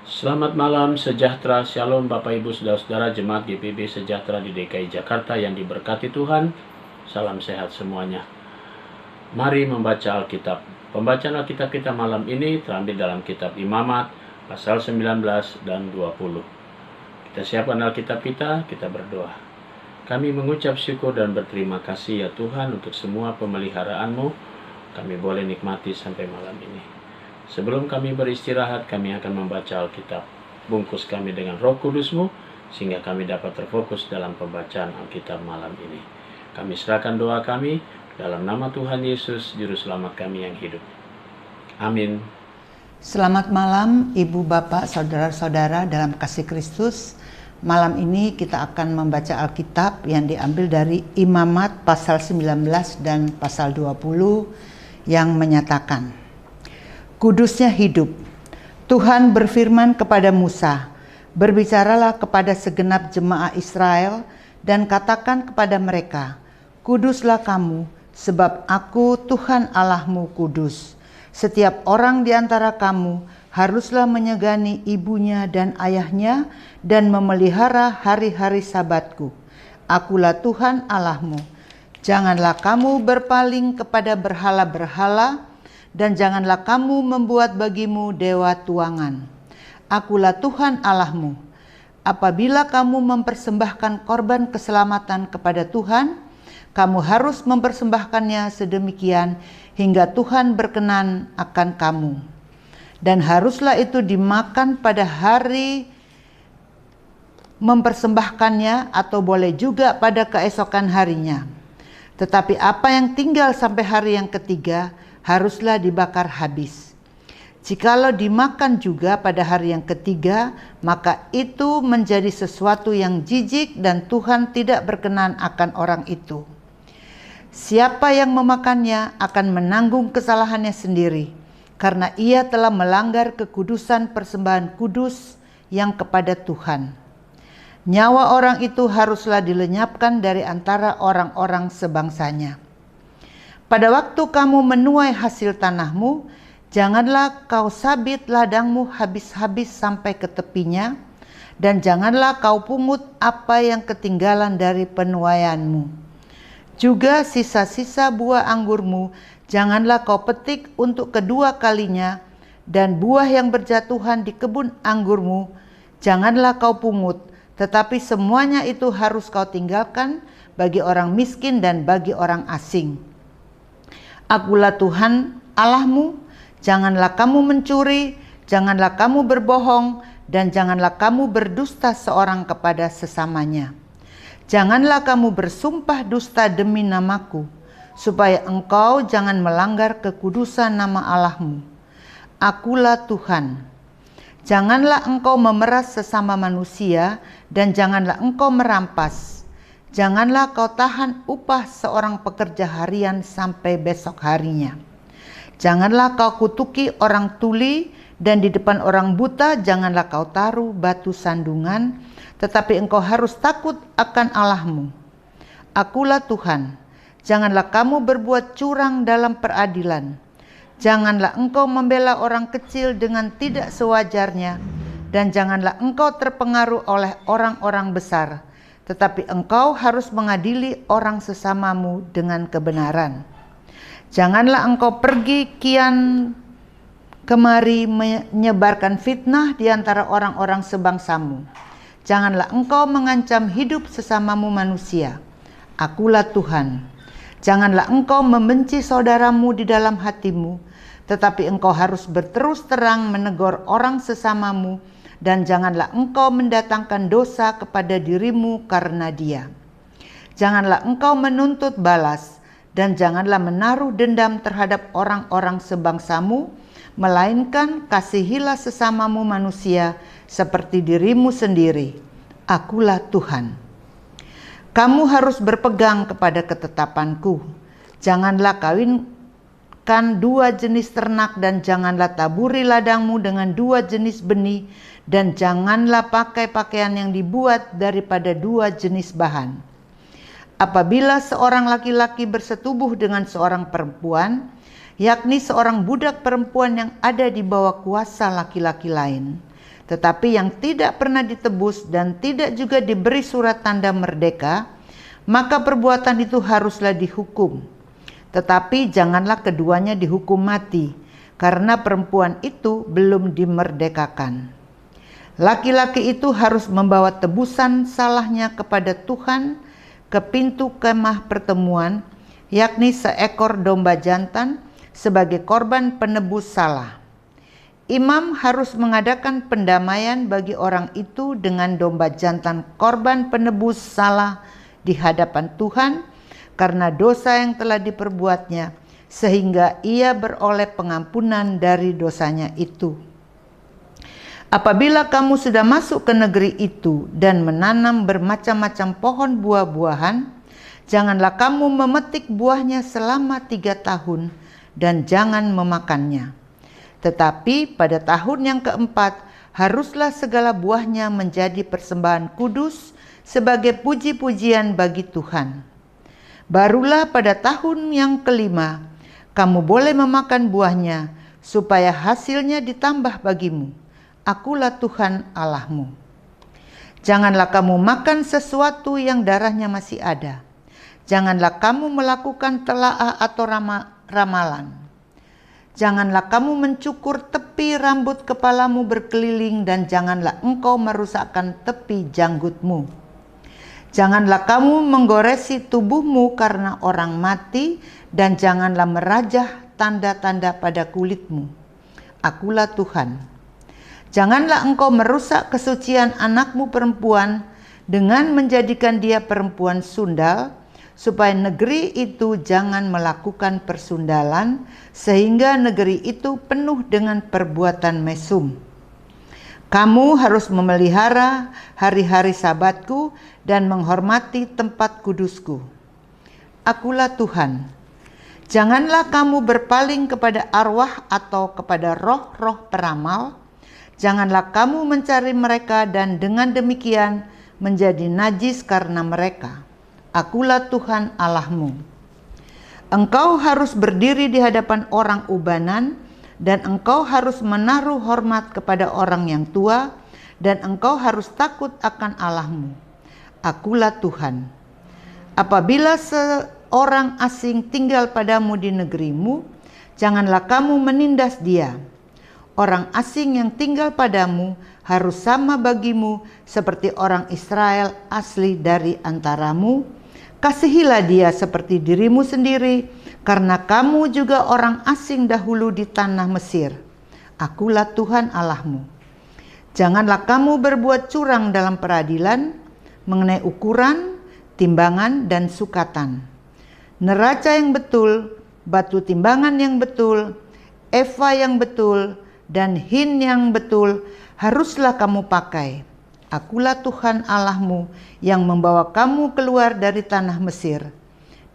Selamat malam, sejahtera, shalom Bapak Ibu Saudara-saudara Jemaat GPB Sejahtera di DKI Jakarta yang diberkati Tuhan. Salam sehat semuanya. Mari membaca Alkitab. Pembacaan Alkitab kita malam ini terambil dalam kitab Imamat pasal 19 dan 20. Kita siapkan Alkitab kita berdoa. Kami mengucap syukur dan berterima kasih ya Tuhan untuk semua pemeliharaanmu. Kami boleh nikmati sampai malam ini. Sebelum kami beristirahat, kami akan membaca Alkitab. Bungkus kami dengan Roh Kudus-Mu, sehingga kami dapat terfokus dalam pembacaan Alkitab malam ini. Kami serahkan doa kami dalam nama Tuhan Yesus, Juru Selamat kami yang hidup. Amin. Selamat malam Ibu, Bapak, Saudara-saudara dalam kasih Kristus. Malam ini kita akan membaca Alkitab yang diambil dari Imamat pasal 19 dan pasal 20 yang menyatakan, Kudusnya hidup. Tuhan berfirman kepada Musa, berbicaralah kepada segenap jemaah Israel dan katakan kepada mereka, Kuduslah kamu, sebab aku Tuhan Allahmu kudus. Setiap orang di antara kamu haruslah menyegani ibunya dan ayahnya dan memelihara hari-hari sabatku. Akulah Tuhan Allahmu. Janganlah kamu berpaling kepada berhala-berhala, dan janganlah kamu membuat bagimu dewa tuangan. Akulah Tuhan Allahmu. Apabila kamu mempersembahkan korban keselamatan kepada Tuhan, kamu harus mempersembahkannya sedemikian hingga Tuhan berkenan akan kamu. Dan haruslah itu dimakan pada hari mempersembahkannya atau boleh juga pada keesokan harinya. Tetapi apa yang tinggal sampai hari yang ketiga haruslah dibakar habis. Jikalau dimakan juga pada hari yang ketiga, maka itu menjadi sesuatu yang jijik dan Tuhan tidak berkenan akan orang itu. Siapa yang memakannya akan menanggung kesalahannya sendiri, karena ia telah melanggar kekudusan persembahan kudus yang kepada Tuhan. Nyawa orang itu haruslah dilenyapkan dari antara orang-orang sebangsanya. Pada waktu kamu menuai hasil tanahmu, janganlah kau sabit ladangmu habis-habis sampai ke tepinya, dan janganlah kau pungut apa yang ketinggalan dari penuaianmu. Juga sisa-sisa buah anggurmu, janganlah kau petik untuk kedua kalinya, dan buah yang berjatuhan di kebun anggurmu, janganlah kau pungut, tetapi semuanya itu harus kau tinggalkan bagi orang miskin dan bagi orang asing. Akulah Tuhan Allahmu, janganlah kamu mencuri, janganlah kamu berbohong, dan janganlah kamu berdusta seorang kepada sesamanya. Janganlah kamu bersumpah dusta demi namaku, supaya engkau jangan melanggar kekudusan nama Allahmu. Akulah Tuhan. Janganlah engkau memeras sesama manusia, dan janganlah engkau merampas. Janganlah kau tahan upah seorang pekerja harian sampai besok harinya. Janganlah kau kutuki orang tuli, dan di depan orang buta janganlah kau taruh batu sandungan, tetapi engkau harus takut akan Allahmu. Akulah Tuhan. Janganlah kamu berbuat curang dalam peradilan. Janganlah engkau membela orang kecil dengan tidak sewajarnya, dan janganlah engkau terpengaruh oleh orang-orang besar. Tetapi engkau harus mengadili orang sesamamu dengan kebenaran. Janganlah engkau pergi kian kemari menyebarkan fitnah di antara orang-orang sebangsamu. Janganlah engkau mengancam hidup sesamamu manusia. Akulah Tuhan. Janganlah engkau membenci saudaramu di dalam hatimu, tetapi engkau harus berterus terang menegur orang sesamamu, dan janganlah engkau mendatangkan dosa kepada dirimu karena dia. Janganlah engkau menuntut balas, dan janganlah menaruh dendam terhadap orang-orang sebangsamu, melainkan kasihilah sesamamu manusia seperti dirimu sendiri. Akulah Tuhan. Kamu harus berpegang kepada ketetapanku. Janganlah kawinkan dua jenis ternak, dan janganlah taburi ladangmu dengan dua jenis benih, dan janganlah pakai pakaian yang dibuat daripada dua jenis bahan. Apabila seorang laki-laki bersetubuh dengan seorang perempuan, yakni seorang budak perempuan yang ada di bawah kuasa laki-laki lain, Tetapi yang tidak pernah ditebus dan tidak juga diberi surat tanda merdeka, maka perbuatan itu haruslah dihukum. Tetapi janganlah keduanya dihukum mati, karena perempuan itu belum dimerdekakan. Laki-laki itu harus membawa tebusan salahnya kepada Tuhan ke pintu kemah pertemuan, yakni seekor domba jantan sebagai korban penebus salah. Imam harus mengadakan pendamaian bagi orang itu dengan domba jantan korban penebus salah di hadapan Tuhan karena dosa yang telah diperbuatnya, sehingga ia beroleh pengampunan dari dosanya itu. Apabila kamu sudah masuk ke negeri itu dan menanam bermacam-macam pohon buah-buahan, janganlah kamu memetik buahnya selama 3 tahun dan jangan memakannya. Tetapi pada tahun yang keempat, haruslah segala buahnya menjadi persembahan kudus sebagai puji-pujian bagi Tuhan. Barulah pada tahun yang kelima, kamu boleh memakan buahnya, supaya hasilnya ditambah bagimu. Akulah Tuhan Allahmu. Janganlah kamu makan sesuatu yang darahnya masih ada. Janganlah kamu melakukan telaah atau ramalan. Janganlah kamu mencukur tepi rambut kepalamu berkeliling, dan janganlah engkau merusakkan tepi janggutmu. Janganlah kamu menggoresi tubuhmu karena orang mati, dan janganlah merajah tanda-tanda pada kulitmu. Akulah Tuhan. Janganlah engkau merusak kesucian anakmu perempuan dengan menjadikan dia perempuan sundal, supaya negeri itu jangan melakukan persundalan, sehingga negeri itu penuh dengan perbuatan mesum. Kamu harus memelihara hari-hari Sabatku dan menghormati tempat kudusku. Akulah Tuhan. Janganlah kamu berpaling kepada arwah atau kepada roh-roh peramal. Janganlah kamu mencari mereka dan dengan demikian menjadi najis karena mereka. Akulah Tuhan Allahmu. Engkau harus berdiri di hadapan orang ubanan, dan engkau harus menaruh hormat kepada orang yang tua, dan engkau harus takut akan Allahmu. Akulah Tuhan. Apabila seorang asing tinggal padamu di negerimu, janganlah kamu menindas dia. Orang asing yang tinggal padamu harus sama bagimu seperti orang Israel asli dari antaramu. Kasihilah dia seperti dirimu sendiri, karena kamu juga orang asing dahulu di tanah Mesir. Akulah Tuhan Allahmu. Janganlah kamu berbuat curang dalam peradilan mengenai ukuran, timbangan, dan sukatan. Neraca yang betul, batu timbangan yang betul, eva yang betul, dan hin yang betul haruslah kamu pakai. Akulah Tuhan Allahmu yang membawa kamu keluar dari tanah Mesir.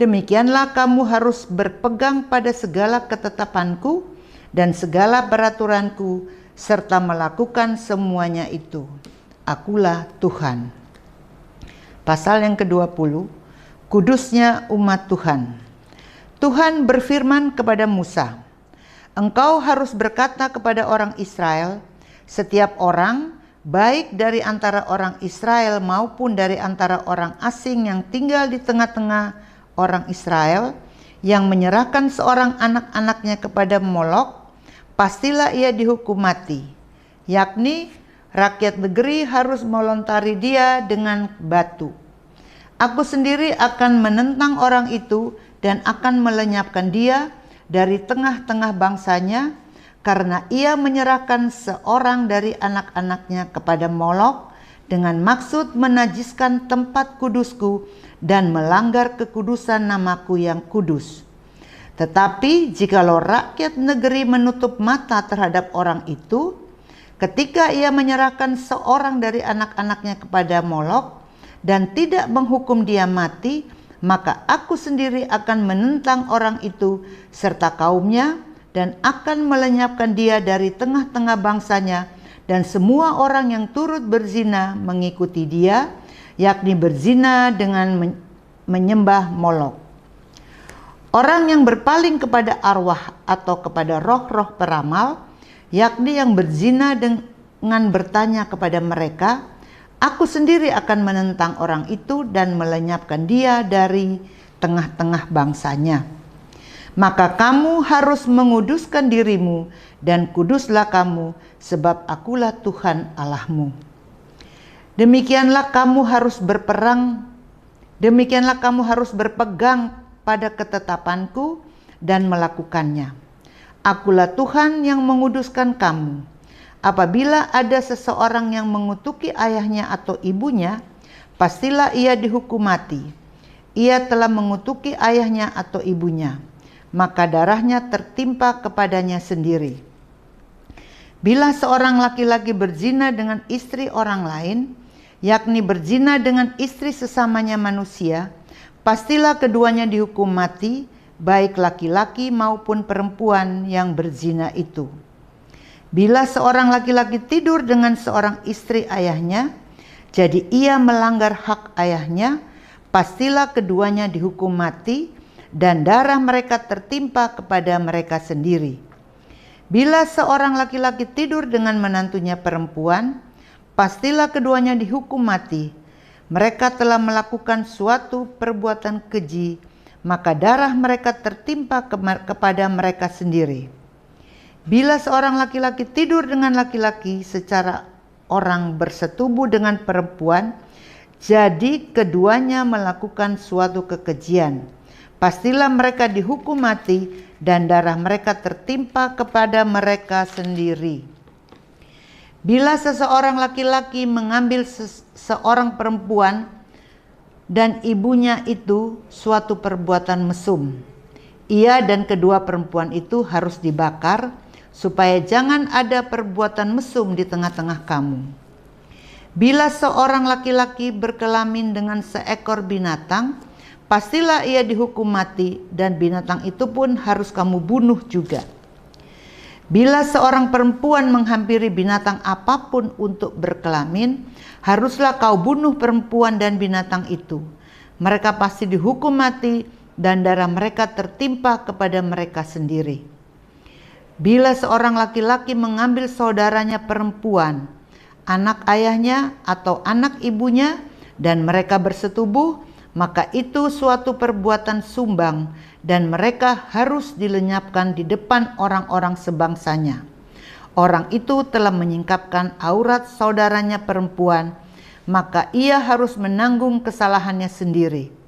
Demikianlah kamu harus berpegang pada segala ketetapanku dan segala peraturanku, serta melakukan semuanya itu. Akulah Tuhan. Pasal yang ke-20, kudusnya umat Tuhan. Tuhan berfirman kepada Musa, engkau harus berkata kepada orang Israel, setiap orang, baik dari antara orang Israel maupun dari antara orang asing yang tinggal di tengah-tengah orang Israel, yang menyerahkan seorang anak-anaknya kepada Molok, pastilah ia dihukum mati, yakni rakyat negeri harus melontari dia dengan batu. Aku sendiri akan menentang orang itu dan akan melenyapkan dia dari tengah-tengah bangsanya, karena ia menyerahkan seorang dari anak-anaknya kepada Molok dengan maksud menajiskan tempat kudusku dan melanggar kekudusan namaku yang kudus. Tetapi jikalau rakyat negeri menutup mata terhadap orang itu, ketika ia menyerahkan seorang dari anak-anaknya kepada Molok dan tidak menghukum dia mati, maka aku sendiri akan menentang orang itu serta kaumnya, dan akan melenyapkan dia dari tengah-tengah bangsanya, dan semua orang yang turut berzina mengikuti dia, yakni berzina dengan menyembah Molok. Orang yang berpaling kepada arwah atau kepada roh-roh peramal, yakni yang berzina dengan bertanya kepada mereka, aku sendiri akan menentang orang itu dan melenyapkan dia dari tengah-tengah bangsanya. Maka kamu harus menguduskan dirimu dan kuduslah kamu, sebab akulah Tuhan Allahmu. Demikianlah kamu harus berpegang pada ketetapanku dan melakukannya. Akulah Tuhan yang menguduskan kamu. Apabila ada seseorang yang mengutuki ayahnya atau ibunya, pastilah ia dihukum mati. Ia telah mengutuki ayahnya atau ibunya, maka darahnya tertimpa kepadanya sendiri. Bila seorang laki-laki berzina dengan istri orang lain, yakni berzina dengan istri sesamanya manusia, pastilah keduanya dihukum mati, baik laki-laki maupun perempuan yang berzina itu. Bila seorang laki-laki tidur dengan seorang istri ayahnya, jadi ia melanggar hak ayahnya, pastilah keduanya dihukum mati, dan darah mereka tertimpa kepada mereka sendiri. Bila seorang laki-laki tidur dengan menantunya perempuan, pastilah keduanya dihukum mati. Mereka telah melakukan suatu perbuatan keji, maka darah mereka tertimpa kepada mereka sendiri. Bila seorang laki-laki tidur dengan laki-laki secara orang bersetubuh dengan perempuan, jadi keduanya melakukan suatu kekejian, pastilah mereka dihukum mati dan darah mereka tertimpa kepada mereka sendiri. Bila seseorang laki-laki mengambil seorang perempuan dan ibunya itu suatu perbuatan mesum, ia dan kedua perempuan itu harus dibakar, supaya jangan ada perbuatan mesum di tengah-tengah kamu. Bila seorang laki-laki berkelamin dengan seekor binatang, pastilah ia dihukum mati, dan binatang itu pun harus kamu bunuh juga. Bila seorang perempuan menghampiri binatang apapun untuk berkelamin, haruslah kau bunuh perempuan dan binatang itu. Mereka pasti dihukum mati dan darah mereka tertimpa kepada mereka sendiri. Bila seorang laki-laki mengambil saudaranya perempuan, anak ayahnya atau anak ibunya, dan mereka bersetubuh, maka itu suatu perbuatan sumbang, dan mereka harus dilenyapkan di depan orang-orang sebangsanya. Orang itu telah menyingkapkan aurat saudaranya perempuan, maka ia harus menanggung kesalahannya sendiri.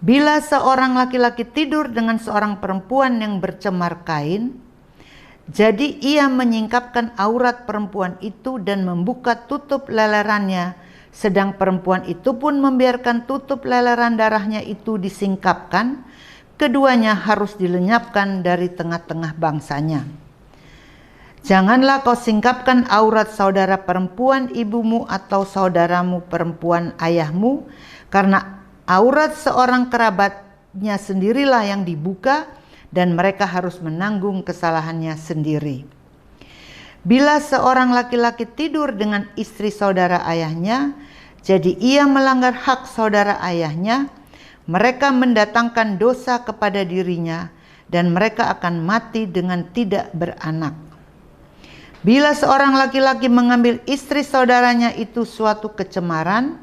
Bila seorang laki-laki tidur dengan seorang perempuan yang bercemar kain, jadi ia menyingkapkan aurat perempuan itu dan membuka tutup lelerannya, sedang perempuan itu pun membiarkan tutup leleran darahnya itu disingkapkan, keduanya harus dilenyapkan dari tengah-tengah bangsanya. Janganlah kau singkapkan aurat saudara perempuan ibumu atau saudaramu perempuan ayahmu, karena aurat seorang kerabatnya sendirilah yang dibuka, dan mereka harus menanggung kesalahannya sendiri. Bila seorang laki-laki tidur dengan istri saudara ayahnya, jadi ia melanggar hak saudara ayahnya, mereka mendatangkan dosa kepada dirinya, dan mereka akan mati dengan tidak beranak. Bila seorang laki-laki mengambil istri saudaranya itu suatu kecemaran,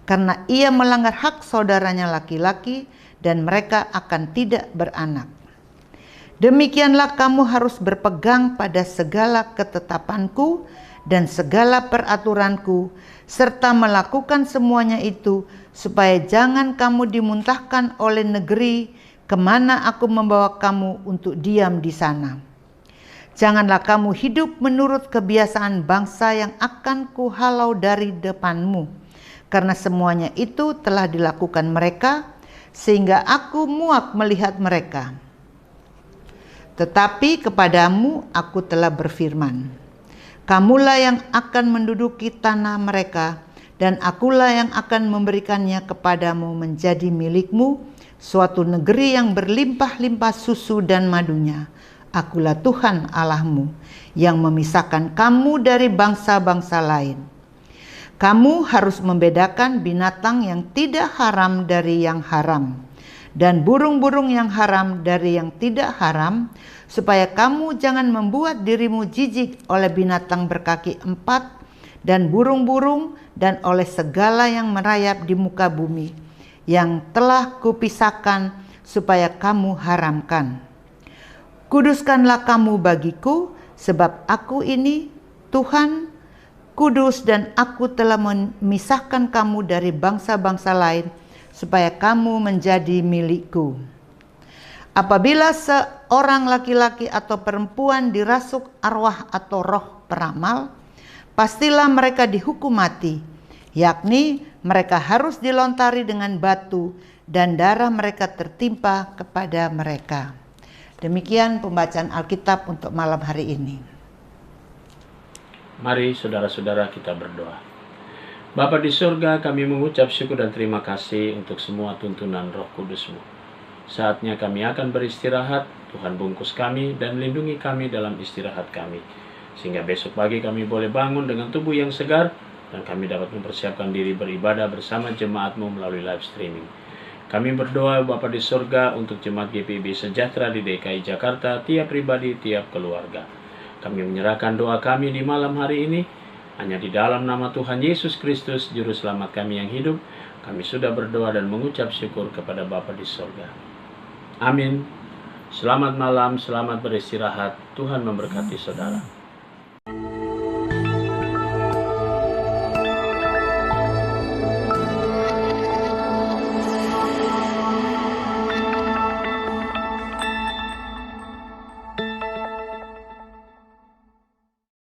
karena ia melanggar hak saudaranya laki-laki, dan mereka akan tidak beranak. Demikianlah kamu harus berpegang pada segala ketetapanku dan segala peraturanku, serta melakukan semuanya itu, supaya jangan kamu dimuntahkan oleh negeri kemana aku membawa kamu untuk diam di sana. Janganlah kamu hidup menurut kebiasaan bangsa yang akan kuhalau dari depanmu, karena semuanya itu telah dilakukan mereka, sehingga aku muak melihat mereka. Tetapi kepadamu aku telah berfirman, kamulah yang akan menduduki tanah mereka, dan akulah yang akan memberikannya kepadamu menjadi milikmu, suatu negeri yang berlimpah-limpah susu dan madunya. Akulah Tuhan Allahmu, yang memisahkan kamu dari bangsa-bangsa lain. Kamu harus membedakan binatang yang tidak haram dari yang haram, dan burung-burung yang haram dari yang tidak haram, supaya kamu jangan membuat dirimu jijik oleh binatang berkaki 4 dan burung-burung dan oleh segala yang merayap di muka bumi, yang telah kupisahkan supaya kamu haramkan. Kuduskanlah kamu bagiku, sebab aku ini Tuhan, kudus, dan aku telah memisahkan kamu dari bangsa-bangsa lain, supaya kamu menjadi milikku. Apabila seorang laki-laki atau perempuan dirasuk arwah atau roh peramal, pastilah mereka dihukum mati, yakni mereka harus dilontari dengan batu dan darah mereka tertimpa kepada mereka. Demikian pembacaan Alkitab untuk malam hari ini. Mari saudara-saudara kita berdoa. Bapa di surga, kami mengucap syukur dan terima kasih untuk semua tuntunan Roh Kudus-Mu. Saatnya kami akan beristirahat, Tuhan bungkus kami dan lindungi kami dalam istirahat kami, sehingga besok pagi kami boleh bangun dengan tubuh yang segar dan kami dapat mempersiapkan diri beribadah bersama jemaat-Mu melalui live streaming. Kami berdoa Bapa di surga untuk jemaat GPIB Sejahtera di DKI Jakarta, tiap pribadi, tiap keluarga. Kami menyerahkan doa kami di malam hari ini hanya di dalam nama Tuhan Yesus Kristus, Juru Selamat kami yang hidup. Kami sudah berdoa dan mengucap syukur kepada Bapa di surga. Amin. Selamat malam, selamat beristirahat. Tuhan memberkati saudara.